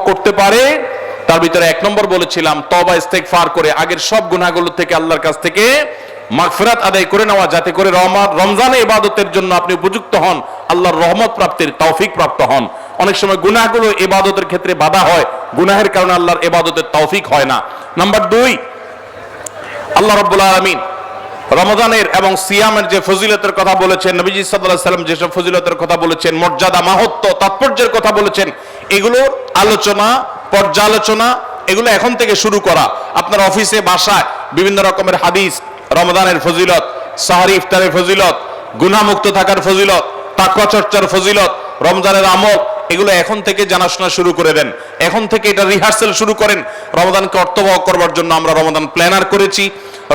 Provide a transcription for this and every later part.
করতে পারে। তার ভিতরে এক নম্বর বলেছিলাম তওবা ইস্তেগফার করে আগের সব গুনাহগুলো থেকে আল্লাহর কাছ থেকে মাগফিরাত আদায় করে নেওয়া, যাতে করে রমজানে ইবাদতের জন্য আপনি উপযুক্ত হন, আল্লাহর রহমত প্রাপ্তির তৌফিক প্রাপ্ত হন। অনেক সময় গুনাহগুলো ইবাদতের ক্ষেত্রে বাধা হয়, গুনাহের কারণে আল্লাহর ইবাদতের তৌফিক হয় না। নাম্বার 2, আল্লাহ রাব্বুল আলামিন রমজানের এবং সিয়ামের যে ফজিলতের কথা বলেছেন, নবীজি সাল্লাল্লাহু আলাইহি সাল্লাম যেসব ফজিলতের কথা বলেছেন, মর্যাদা, মাহাত্ম্য, তাৎপর্যের কথা বলেছেন, এগুলো আলোচনা, পর্যালোচনা এগুলো এখন থেকে শুরু করা। আপনার অফিসে, বাসায় বিভিন্ন রকমের হাদিস, রমজানের ফজিলত, সাহরি ইফতারের ফজিলত, গুনাহমুক্ত থাকার ফজিলত, তাকওয়া চর্চার ফজিলত, রমজানের আমল, এগুলো এখন থেকে জানাশোনা শুরু করে দেন। এখন থেকে এটা রিহার্সাল শুরু করেন। রমজানকে অর্থবহ করবার জন্য আমরা রমজান প্ল্যানার করেছি।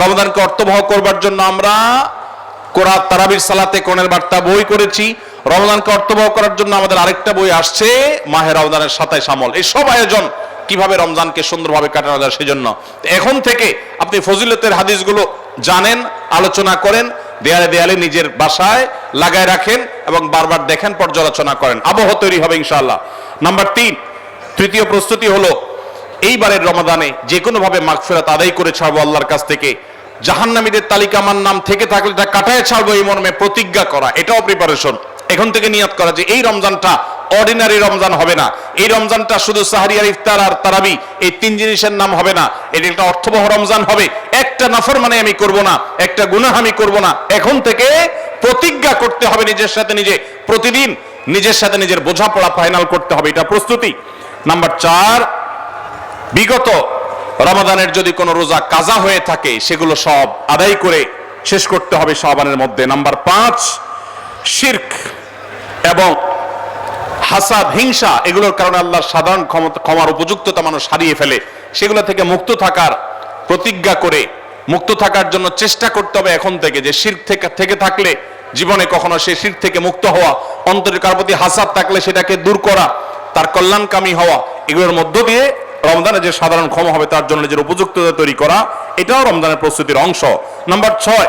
রমজানকে অর্থবহ করবার জন্য আমরা কোরআন তারাবির সালাতে কোরআনের বার্তা বই করেছি। রমজানকে অর্থবহ করার জন্য আমাদের আরেকটা বই আসছে, মাহে রমজানের 27 আমল। এই সব আয়োজন কিভাবে রমজানকে সুন্দরভাবে কাটানো যায় সেজন্য এখন থেকে আপনি ফজিলতের হাদিসগুলো জানেন, আলোচনা করেন, দেয়ালে দেয়ালে নিজের বাসায় লাগায় রাখেন এবং বারবার দেখেন, পর্যালোচনা করেন, আবহ তৈরি হবে ইনশাআল্লাহ। নাম্বার 3, তৃতীয় প্রস্তুতি হলো এইবারের রমাদানে যে কোনো ভাবে মাগফিরাত আদায় করে ছাড়বো আল্লাহর কাছ থেকে। জাহান্নামীদের তালিকা আমার নাম থেকে থাকলে এটা কাটায় ছাড়বো এই মর্মে প্রতিজ্ঞা করা, এটাও প্রিপারেশন। এখন থেকে নিয়ত করা যে এই রমজানটা অর্ডিনারি রমজান হবে না, এই রমজানটা শুধু সাহরি আর ইফতার আর তারাবি এই 3 জিনিসের নাম হবে না, এটা একটা অর্থবহ রমজান হবে। একটা নাফরমানি আমি করব না, একটা গুনাহ আমি করব না। এখন থেকে প্রতিজ্ঞা করতে হবে নিজের সাথে নিজে, প্রতিদিন নিজের সাথে নিজের বোঝাপড়া ফাইনাল করতে হবে, এটা প্রস্তুতি। নাম্বার 4, বিগত রমাদানের যদি কোনো রোজা কাজা হয়ে থাকে সেগুলো সব আদায় করে শেষ করতে হবে শাবানের মধ্যে। নাম্বার 5, শিরক এবং হাসাদ, হিংসা, এগুলোর কারণে আল্লাহর সাধারণ ক্ষমার উপযুক্ততা মানুষ হারিয়ে ফেলে, সেগুলো থেকে মুক্ত থাকার প্রতিজ্ঞা করে মুক্ত থাকার জন্য চেষ্টা করতে হবে এখন থেকে, যে শিরক থেকে থাকলে জীবনে কখনো সে শিরক থেকে মুক্ত হওয়া, অন্তরের কার প্রতি হাসাদ থাকলে সেটাকে দূর করা, তার কল্যাণকামী হওয়া, এগুলোর মধ্য দিয়ে রমজানে যে সাধারণ ক্ষমা হবে তার জন্য যে উপযুক্ততা তৈরি করা, এটাও রমজানের প্রস্তুতির অংশ। নাম্বার 6,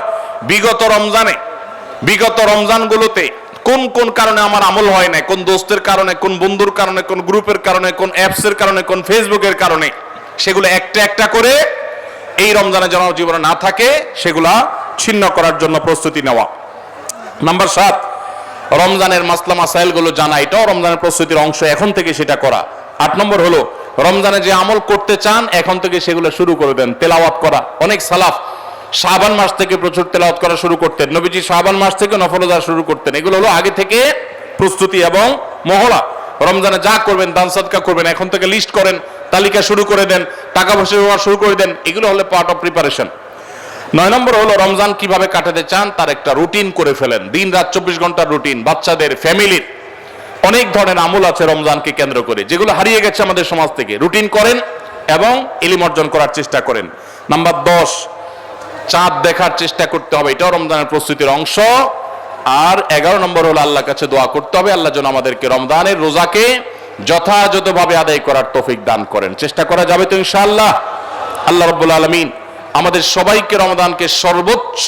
বিগত রমজানগুলোতে কোন কোন কারণে আমার আমল হয় না, কোন দোস্তের কারণে, কোন বন্ধুর কারণে, কোন গ্রুপের কারণে, কোন অ্যাপসের কারণে, কোন ফেসবুকের কারণে, সেগুলো একটা একটা করে এই রমজানে যেন জীবনে না থাকে সেগুলা ছিন্ন করার জন্য প্রস্তুতি নেওয়া। নাম্বার 7, রমজানের মাসলা মাসাইল গুলো জানা, এটাও রমজানের প্রস্তুতির অংশ, এখন থেকে সেটা করা। 8 নম্বর হলো রমজানে যে আমল করতে চান এখন থেকে সেগুলো শুরু করে দেন, তেলাওয়াত করা। অনেক সালাফ শাবান মাস থেকে প্রচুর তেলাওয়াত করা শুরু করতেন, নবীজি শাবান মাস থেকে নফল রোজা শুরু করতেন। এগুলো হলো আগে থেকে প্রস্তুতি এবং মহড়া। রমজানে যা করবেন, দান সাদকা করবেন, এখন থেকে লিস্ট করেন, তালিকা শুরু করে দেন, টাকা পয়সা ব্যবহার শুরু করে দেন, এগুলো হলো পার্ট অফ প্রিপারেশন। 9 নম্বর হলো রমজান কিভাবে কাটাতে চান তার একটা রুটিন করে ফেলেন, দিন রাত 24 ঘন্টার রুটিন। বাচ্চাদের, ফ্যামিলির অনেক ধরনের আমল আছে রমজানকে কেন্দ্র করে, যেগুলো হারিয়ে গেছে আমাদের সমাজ থেকে। রুটিন করেন এবং ইলম অর্জন করার চেষ্টা করেন। নাম্বার 10, চাঁদ দেখার চেষ্টা করতে হবে, এটাও রমজানের প্রস্তুতির অংশ। আর 11 নম্বর হলো আল্লাহর কাছে দোয়া করতে হবে, আল্লাহ যেন আমাদেরকে রমজানের রোজাকে যথাযথভাবে আদায় করার তৌফিক দান করেন। চেষ্টা করা যাবে তো ইনশাআল্লাহ। আল্লাহ রাব্বুল আলামিন আমাদের সবাইকে রমজানকে সর্বোচ্চ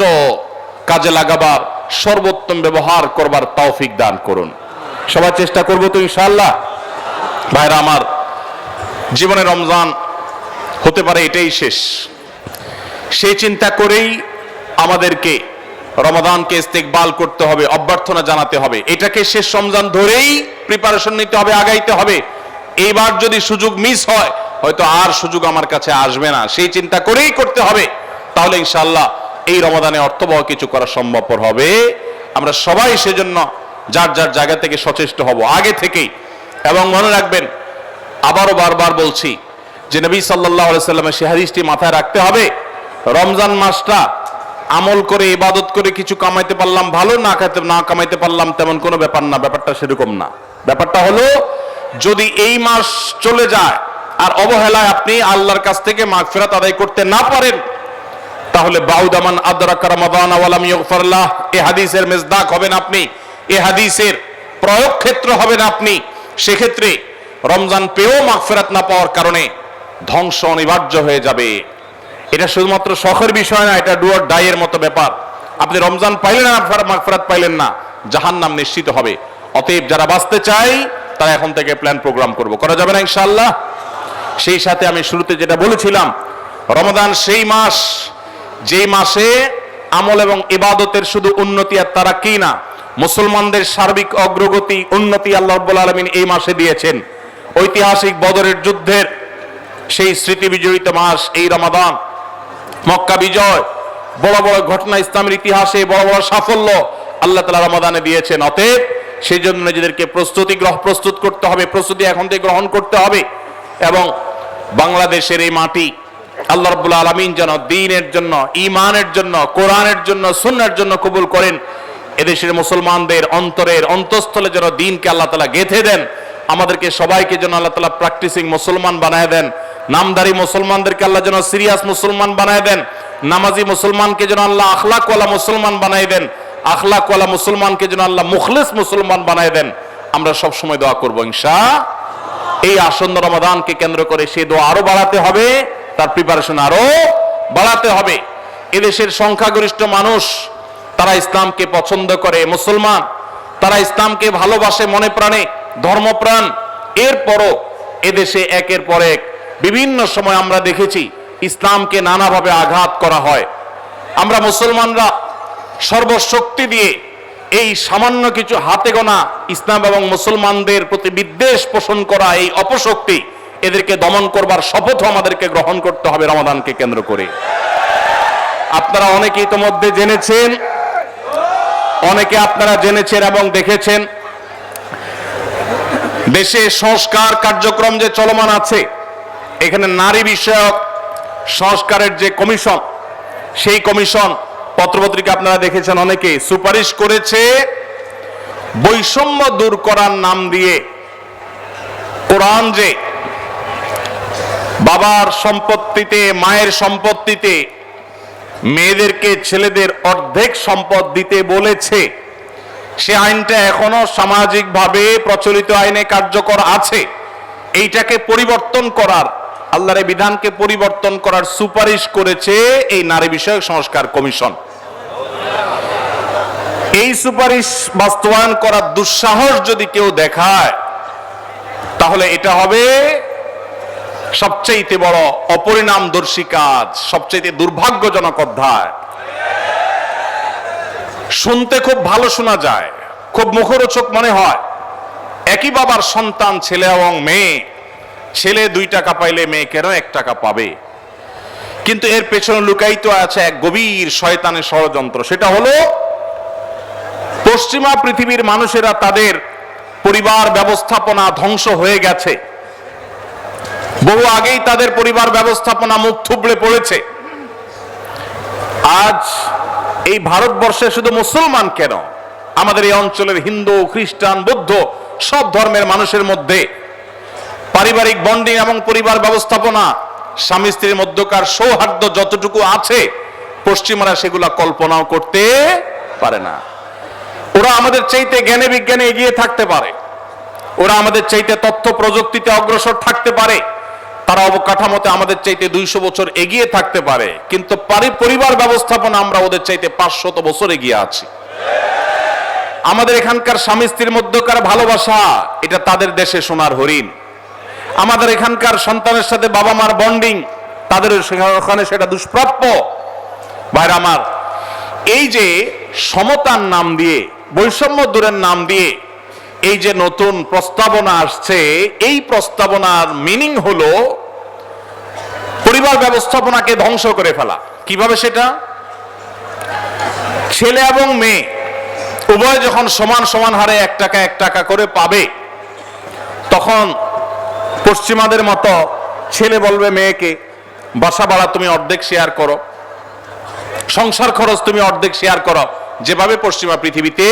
কাজে লাগাবার, সর্বোত্তম ব্যবহার করবার তৌফিক দান করুন। সবাই চেষ্টা করবো তো ইনশাআল্লাহ। ভাইরা আমার, জীবনে রমজান হতে পারে এটাই শেষ, সেই চিন্তা করেই আমাদেরকে রমাদানকে ইস্তেকবাল করতে হবে, অভ্যর্থনা জানাতে হবে। এটাকে শেষ রমজান ধরেই প্রিপারেশন নিতে হবে, আগাইতে হবে। এইবার যদি সুযোগ মিস হয় হয়তো আর সুযোগ আমার কাছে আসবে না, সেই চিন্তা করেই করতে হবে। তাহলে ইনশাআল্লাহ এই রমাদানে অর্থবহ কিছু করা সম্ভবপর হবে। আমরা সবাই সেজন্য যার যার জায়গা থেকে সচেষ্ট হব আগে থেকেই। এবং মনে রাখবেন, আবারও বারবার বলছি যে নবী সাল্লাল্লাহু আলাইহি সাল্লামের সেই হাদিসটি মাথায় রাখতে হবে, রমজান মাসটা আমল করে ইবাদত করে কিছু কামাইতে পারলাম ভালো, না কামাইতে পারলাম তেমন কোনো ব্যাপার না। ব্যাপারটা সেরকম না। ব্যাপারটা হলো যদি এই মাস চলে যায় আর অবহেলায় আপনি আল্লাহর কাছ থেকে মাগফিরাত আদায় করতে না পারেন, তাহলে বাউদামান আদরাকা রমাদান ওয়া লাম ইগফার লাহ, এই হাদিসের মেজদাক হবেন আপনি, এই হাদিসের প্রয়োগ ক্ষেত্র হবেন আপনি। সেক্ষেত্রে রমজান পেয়েও মাগফিরাত না পাওয়ার কারণে ধ্বংস অনিবার্য হয়ে যাবে। এটা শুধুমাত্র শখের বিষয় না, এটা ডু অর ডাই এর মতো ব্যাপার। আপনি রমজান পাইলেন না, মাগফিরাত পাইলেন না, জাহান্নাম নিশ্চিত হবে। অতএব যারা বাঁচতে চায় তারা এখন থেকে প্ল্যান প্রোগ্রাম করব, করা যাবে না ইনশাআল্লাহ? সেই সাথে আমি শুরুতে যেটা বলেছিলাম, রমাদান সেই মাস যেই মাসে আমল এবং ইবাদতের শুধু উন্নতি আর তারাক্কি না, মুসলমানদের সার্বিক অগ্রগতি উন্নতি আল্লাহ রাব্বুল আলামিন এই মাসে দিয়েছেন। ঐতিহাসিক বদরের যুদ্ধের সেই স্মৃতি বিজড়িত মাস এই রমাদান, মক্কা বিজয়, বড় বড় ঘটনা ইসলামের ইতিহাসে, বড় বড় সাফল্য আল্লাহ তাআলা রমাদানে দিয়েছেন। অতএব সেই জন্য নিজেদেরকে প্রস্তুত করতে হবে, প্রস্তুতি এখন থেকে গ্রহণ করতে হবে। এবং বাংলাদেশের এই মাটি আল্লাহ রাব্বুল আলামিন যেন দ্বীনের জন্য, ঈমানের জন্য, কোরআনের জন্য, সুন্নাহর জন্য কবুল করেন। এদেশের মুসলমানদের অন্তরের অন্তঃস্থলে যেন দ্বীনকে আল্লাহ তাআলা গেঁথে দেন। আমাদেরকে সবাইকে যেন আল্লাহ তাআলা প্র্যাকটিসিং মুসলমান বানায় দেন। নামধারী মুসলমানদেরকে আল্লাহ যেন সিরিয়াস মুসলমান বানায় দেন। নামাজি মুসলমানকে যেন আল্লাহ আখলাকওয়ালা মুসলমান বানায় দেন। আখলাকওয়ালা মুসলমানকে যেন আল্লাহ মুখলিস মুসলমান বানায় দেন। আমরা সব সময় দোয়া করব ইনশাআল্লাহ। এই আসন্ন রমাদানকে কেন্দ্র করে সেই দোয়া আরো বাড়াতে হবে, তার প্রিপারেশন আরো বাড়াতে হবে। এদেশের সংখ্যাগরিষ্ঠ মানুষ তারা ইসলামকে পছন্দ করে, মুসলমান তারা ইসলামকে ভালোবাসে মনে প্রাণে, ধর্মপ্রাণ। এরপরও এদেশে একের পর এক বিভিন্ন সময় আমরা দেখেছি ইসলামকে নানাভাবে আঘাত করা হয়। আমরা মুসলমানরা সর্বশক্তি দিয়ে এই সামান্য কিছু হাতে গোনা ইসলাম এবং মুসলমানদের প্রতি বিদ্বেষ পোষণ করা এই অপশক্তি, এদেরকে দমন করবার শপথ আমাদেরকে গ্রহণ করতে হবে রমাদানকে কেন্দ্র করে। আপনারা অনেকে ইতিমধ্যে জেনেছেন, অনেকে আপনারা জেনেছেন এবং দেখেছেন, দেশে সংস্কার কার্যক্রম যে চলমান আছে, এখানে নারী বিষয়ক সংস্কারের যে কমিশন, সেই কমিশন পত্রপত্রিকা আপনারা দেখেছেন, অনেকে সুপারিশ করেছে বৈষম্য দূর করার নাম দিয়ে কোরআন যে বাবার সম্পত্তিতে, মায়ের সম্পত্তিতে মেয়েদেরকে ছেলেদের অর্ধেক সম্পদ দিতে বলেছে, সে আইনটা এখনো সামাজিকভাবে প্রচলিত আইনে কার্যকর আছে। এইটাকে পরিবর্তন করার, আল্লাহর বিধানকে পরিবর্তন করার সুপারিশ করেছে এই নারী বিষয়ক সংস্কার কমিশন। এই সুপারিশ বাস্তবায়ন করার দুঃসাহস যদি কেউ দেখায়, তাহলে এটা হবে সবচেয়ে বড় অপরিণামদর্শী কাজ, সবচেয়ে দুর্ভাগ্যজনক অধ্যায়। শুনতে খুব ভালো শোনা যায়, খুব মুখরোচক মনে হয়। একই বাবার সন্তান ছেলে এবং মেয়ে, ছেলে 2 টাকা পাইলে মেয়ে কেন 1 টাকা পাবে? কিন্তু এর পেছনে লুকায়িত আছে এক গভীর শয়তানের ষড়যন্ত্র। সেটা হলো পশ্চিমা পৃথিবীর মানুষেরা তাদের পরিবার ব্যবস্থাপনা ধ্বংস হয়ে গেছে, বহু আগেই তাদের পরিবার ব্যবস্থাপনা মুখ থুবড়ে পড়েছে। আজ এই ভারতবর্ষে শুধু মুসলমান কেন, আমাদের এই অঞ্চলের হিন্দু, খ্রিস্টান, বৌদ্ধ সব ধর্মের মানুষের মধ্যে পারিবারিক বন্ডিং এবং পরিবার ব্যবস্থাপনা, স্বামী স্ত্রীর মধ্যকার সৌহার্দ্য যতটুকু আছে, পশ্চিমারা সেগুলা কল্পনাও করতে পারে না। ওরা আমাদের চাইতে জ্ঞানে বিজ্ঞানে এগিয়ে থাকতে পারে, ওরা আমাদের চাইতে তথ্য প্রযুক্তিতে অগ্রসর থাকতে পারে, তারা অবকাঠামোতে আমাদের চাইতে 200 বছর এগিয়ে থাকতে পারে, কিন্তু পরিবার ব্যবস্থাপনা আমরা ওদের চাইতে 500 বছর এগিয়ে আছি। আমাদের এখানকার স্বামী স্ত্রীর মধ্যকার ভালোবাসা, এটা তাদের দেশে সোনার হরিণ। আমাদের এখানকার সন্তানের সাথে বাবা মার বন্ডিং, তাদের ওখানে সেটা দুষ্প্রাপ্য। ভাইরা আমার, এই যে সমতার নাম দিয়ে, বৈষম্য দূরের নাম দিয়ে এই যে নতুন প্রস্তাবনা আসছে, এই প্রস্তাবনার মিনিং হলো পরিবার ব্যবস্থাপনাকে ধ্বংস করে ফেলা। কিভাবে সেটা? ছেলে এবং মেয়ে উভয় যখন সমান সমান হারে 1 টাকা 1 টাকা করে পাবে, তখন পশ্চিমাদের মতো ছেলে বলবে মেয়েকে, বাসা ভাড়া তুমি অর্ধেক শেয়ার করো, সংসার খরচ তুমি অর্ধেক শেয়ার করো, যেভাবে পশ্চিমা পৃথিবীতে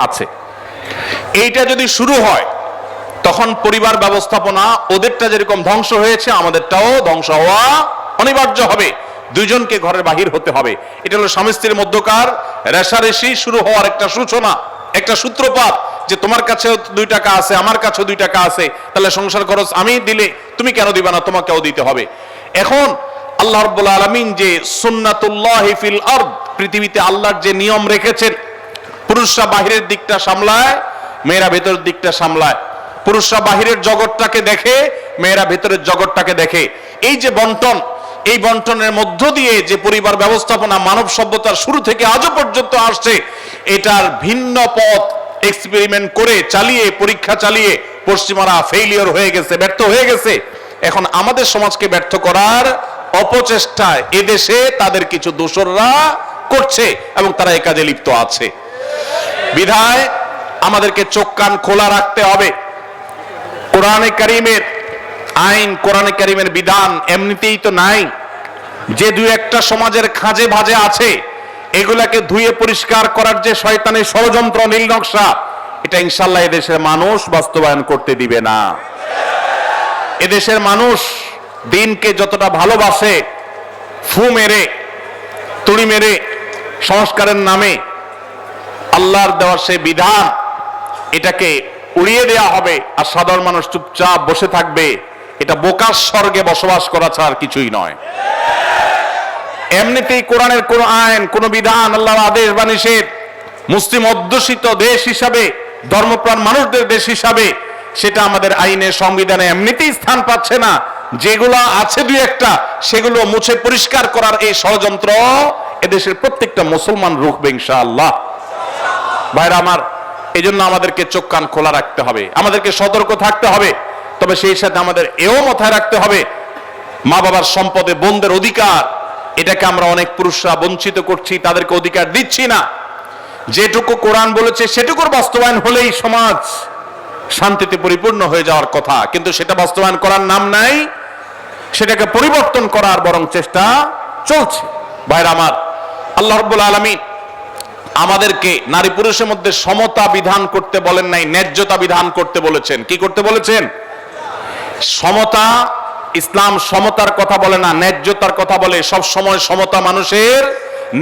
আছে। এইটা যদি শুরু হয়, তখন পরিবার ব্যবস্থাপনা ওদেরটা যেরকম ধ্বংস হয়েছে, আমাদেরটাও ধ্বংস হওয়া অনিবার্য হবে। দুইজনকে ঘরের বাহির হতে হবে। এটা হলো স্বামী স্ত্রীর মধ্যকার রেষারেষি শুরু হওয়ার একটা সূচনা, একটা সূত্রপাত, যে তোমার কাছেও 2 টাকা আছে, আমার কাছেও 2 টাকা আছে, তাহলে সংসার খরচ আমি দিলে তুমি কেন দিবা না, তোমাকেও দিতে হবে। এখন আল্লাহ রাব্বুল আলামিন যে সুন্নাতুল্লাহি ফিল আরদ, পৃথিবীতে আল্লাহর যে নিয়ম রেখেছেন, পুরুষরা বাহিরের দিকটা সামলায়, মেয়েরা ভেতরের দিকটা সামলায়। পুরুষরা বাহিরের জগৎটাকে দেখে, মেয়েরা ভেতরের জগৎটাকে দেখে। এই যে বন্টন, এই বন্টনের মধ্য দিয়ে যে পরিবার ব্যবস্থাপনা মানব সভ্যতার শুরু থেকে আজও পর্যন্ত আসছে, এটার ভিন্ন পথ এক্সপেরিমেন্ট করে চালিয়ে, পরীক্ষা চালিয়ে পশ্চিমারা ফেইলিওর হয়ে গেছে, ব্যর্থ হয়ে গেছে। এখন আমাদের সমাজকে ব্যর্থ করার অপচেষ্টায় এদেশে তাদের কিছু দোসররা করছে এবং তারা এই কাজে লিপ্ত আছে। বিধায় আমাদেরকে চোখ কান খোলা রাখতে হবে। কোরআনে কারীমের আইন, কোরআনে কারীমের বিধান এমনিতেই তো নাই। যে দুই একটা সমাজের খাঁজে ভাজে আছে, এগুলাকে ধুয়ে পরিষ্কার করার যে শয়তানের ষড়যন্ত্র, নীল নকশা, এটা ইনশাআল্লাহ এদেশের মানুষ বাস্তবায়ন করতে দিবে না। এদেশের মানুষ দিনকে যতটা ভালোবাসে, ফু মেরে, তুড়ি মেরে সংস্কারের নামে আল্লাহর দেওয়া সে বিধান, এটাকে উড়িয়ে দেয়া হবে আর সাধারণ মানুষ চুপচাপ বসে থাকবে। এটা বোকার স্বর্গে বসবাস করা ছাড়া কিছুই নয়। এমনিতেই কোরআনের কোন আইন, কোন বিধান, আল্লাহর আদেশ বা নিষেধ মুসলিম অধ্যুষিত দেশ হিসাবে, ধর্মপ্রাণ মানুষদের দেশ হিসাবে, সেটা আমাদের আইনে, সংবিধানে এমনিতেই স্থান পাচ্ছে না। যেগুলো আছে দুই একটা, সেগুলো মুছে পরিষ্কার করার এই ষড়যন্ত্র এদেশের প্রত্যেকটা মুসলমান রুখবে ইনশাআল্লাহ। ভাইরা আমার, এই জন্য আমাদেরকে চোখ কান খোলা রাখতে হবে, আমাদেরকে সতর্ক থাকতে হবে। তবে সেই সাথে আমাদের এও মাথায় রাখতে হবে, মা বাবার সম্পদে বোনদের অধিকার, এটাকে আমরা অনেক পুরুষরা বঞ্চিত করছি, তাদেরকে অধিকার দিচ্ছি না। যেটুকু কোরআন বলেছে সেটুকুর বাস্তবায়ন হলেই সমাজ শান্তিতে পরিপূর্ণ হয়ে যাওয়ার কথা, কিন্তু সেটা বাস্তবায়ন করার নাম নাই, সেটাকে পরিবর্তন করার বরং চেষ্টা চলছে। ভাইরা আমার, আল্লাহ রাব্বুল আলামিন আমাদেরকে নারী পুরুষের মধ্যে সমতা বিধান করতে বলেন নাই, ন্যায্যতা বিধান করতে বলেছেন। কি করতে বলেছেন? সমতা। ইসলাম সমতার কথা বলে না, ন্যায্যতার কথা বলে। সব সময় সমতা মানুষের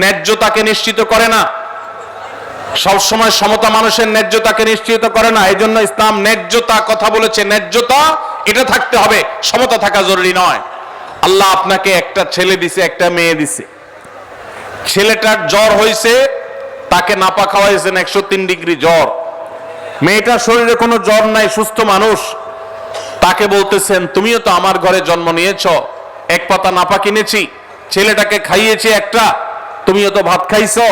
ন্যায্যতাকে নিশ্চিত করে না, সব সময় সমতা মানুষের ন্যায্যতাকে নিশ্চিত করে না। এই জন্য ইসলাম ন্যায্যতা কথা বলেছে। ন্যায্যতা এটা থাকতে হবে, সমতা থাকা জরুরি নয়। আল্লাহ আপনাকে একটা ছেলে দিছে, একটা মেয়ে দিছে। ছেলেটার জ্বর হয়েছে, তাকে নাপা খাওয়াইছেন 103 ডিগ্রি জ্বর। মেয়েটার শরীরে কোনো জ্বর নাই, সুস্থ মানুষ। তাকে বলতেছেন, তুমিও তো আমার ঘরে জন্ম নিয়েছ, এক পাতা নাপা কিনেছি, ছেলেটাকে খাইয়েছি একটা, তুমিও তো ভাত খাইছো,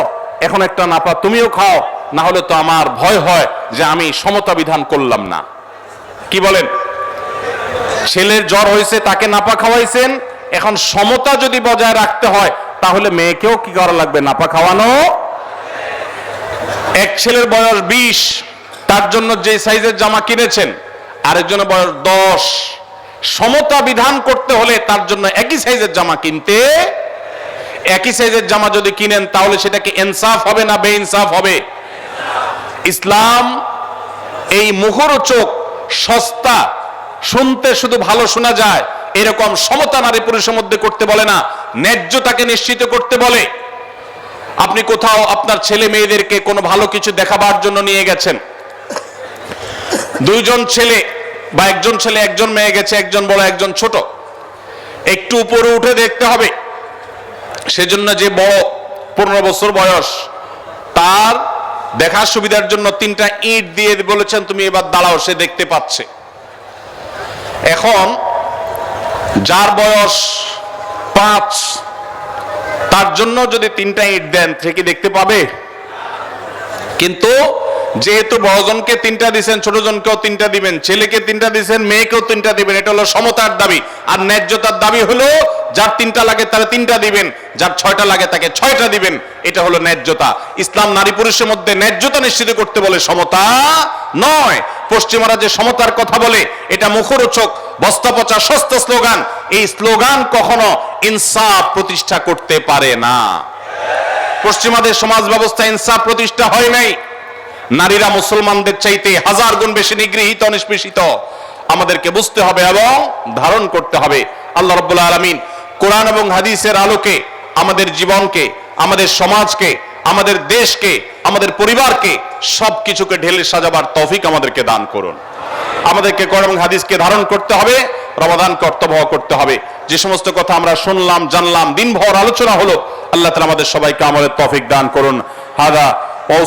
এখন একটা নাপা তুমিও খাও, না হলে তো আমার ভয় হয় যে আমি সমতা বিধান করলাম না। কি বলেন? ছেলের জ্বর হয়েছে, তাকে নাপা খাওয়াইছেন, এখন সমতা যদি বজায় রাখতে হয় তাহলে মেয়েকেও কি করা লাগবে? নাপা খাওয়ানো। এক ছেলের বয়স 20, তার জন্য যে সাইজের জামা কিনেছেন, আরেকজনের বয়স 10। সমতা বিধান করতে হলে তার জন্য একই সাইজের জামা কিনতে, একই সাইজের জামা যদি কিনেন তাহলে সেটাকে ইনসাফ হবে না বেইনসাফ হবে? ইসলাম এই মুখরোচক, সস্তা, শুনতে শুধু ভালো শোনা যায় এরকম সমতা নারী পুরুষের মধ্যে করতে বলে না, ন্যায্যতাকে নিশ্চিত করতে বলে। আপনি কোথাও আপনার ছেলে মেয়েদেরকে কোনো ভালো কিছু দেখাবার জন্য নিয়ে গেছেন, দুইজন ছেলে বা একজন ছেলে একজন মেয়ে গেছে, একজন বড় একজন ছোট, একটু উপরে উঠে দেখতে হবে। সেজন্য যে বড় 15 বছর বয়স, তার দেখার সুবিধার জন্য 3টা ইট দিয়ে বলেছেন, তুমি এবার দাঁড়াও, সে দেখতে পাচ্ছে। এখন যার বয়স 5, তার জন্য যদি 3টা ইট দেন, সে কি দেখতে পাবে? কিন্তু যেহেতু বড়জনকে 3টা দিবেন, ছোটজনকেও 3টা দিবেন, ছেলেকে 3টা দিবেন, মেয়েকেও 3টা দিবেন, এটা হলো সমতার দাবি। আর ন্যায্যতার দাবি হলো যার 3টা লাগে তারা 3টা দিবেন, যার 6টা লাগে তাকে 6টা দিবেন। এটা হলো ন্যায্যতা। ইসলাম নারী পুরুষের মধ্যে ন্যায্যতা নিশ্চিত করতে বলে, সমতা নয়। পশ্চিমারা যে সমতার কথা বলে, এটা মুখরোচক, বস্তাপচা, সস্তা স্লোগান। এই স্লোগান কখনো ইনসাফ প্রতিষ্ঠা করতে পারে না। পশ্চিমাদের সমাজ ব্যবস্থা ইনসাফ প্রতিষ্ঠা হয় নাই। নারীরা মুসলমানদের চাইতে 1000 গুণ বেশি নিগৃহীত, নিষ্পেষিত। আমাদেরকে বুঝতে হবে এবং ধারণ করতে হবে। আল্লাহ রাব্বুল আলামিন কোরআন এবং হাদিসের আলোকে আমাদের জীবনকে, আমাদের সমাজকে, আমাদের দেশকে, আমাদের পরিবারকে, সবকিছুকে ঢেলে সাজাবার তৌফিক আমাদেরকে দান করুন। আমাদেরকে কোরআন এবং হাদিসকে ধারণ করতে হবে, রমাদান কর্তব্য করতে হবে। যে সমস্ত কথা আমরা শুনলাম, জানলাম, দিনভর আলোচনা হলো, আল্লাহ তাআলা আমাদের সবাইকে আমলের তৌফিক দান করুন। হাদা ওয়া